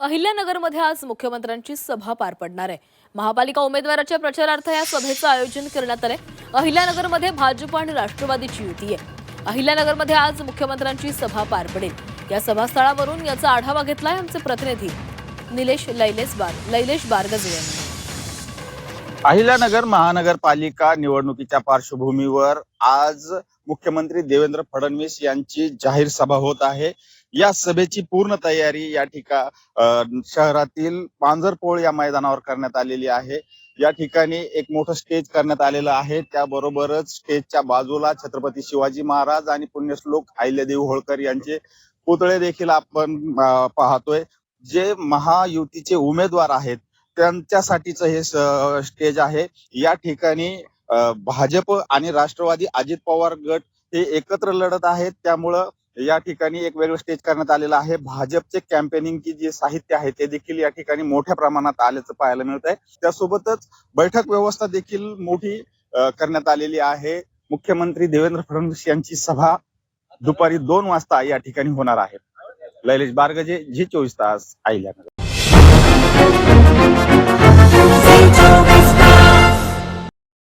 अहिल्यानगरमध्ये आज मुख्यमंत्र्यांची सभा पार पडणार आहे। महापालिका उमेदवाराच्या प्रचारार्थ या सभेचं आयोजन करण्यात आलंय। अहिल्यानगरमध्ये भाजप आणि राष्ट्रवादीची युती आहे। अहिल्यानगरमध्ये आज मुख्यमंत्र्यांची सभा पार पडेल। या सभास्थळावरून याचा आढावा घेतलाय आमचे प्रतिनिधी लैलेश बारगजे यांनी। अहिल्यानगर महानगरपालिका निवडणुकीच्या पार्श्वभूमीवर आज मुख्यमंत्री देवेंद्र फडणवीस यांची जाहीर सभा होत आहे। या सभेची पूर्ण तयारी या शहरातील पांजरपोळ या मैदानावर करण्यात आलेली आहे। या ठिकाणी एक मोठं स्टेज करण्यात आलेलं आहे। त्याबरोबरच स्टेजच्या बाजूला छत्रपती शिवाजी महाराज आणि पुण्यश्लोक अहिल्यादेवी होळकर यांचे पुतळे देखील आपण पाहतोय। जे महायुतीचे उमेदवार आहेत त्यांच्यासाठीच हे स्टेज आहे। या ठिकाणी भाजप आणि राष्ट्रवादी अजित पवार गट हे एकत्र लढत आहेत, त्यामुळं या ठिकाणी एक वेगळं स्टेज करण्यात आलेलं आहे। भाजपचे कॅम्पेनिंगची जे साहित्य आहे ते देखील या ठिकाणी मोठ्या प्रमाणात आल्याचं पाहायला मिळत आहे। त्यासोबतच बैठक व्यवस्था देखील मोठी करण्यात आलेली आहे। मुख्यमंत्री देवेंद्र फडणवीस यांची सभा दुपारी 2 वाजता या ठिकाणी होणार आहे। लैलेश बारगजे, झी 24 तास, अहिल्यानगर।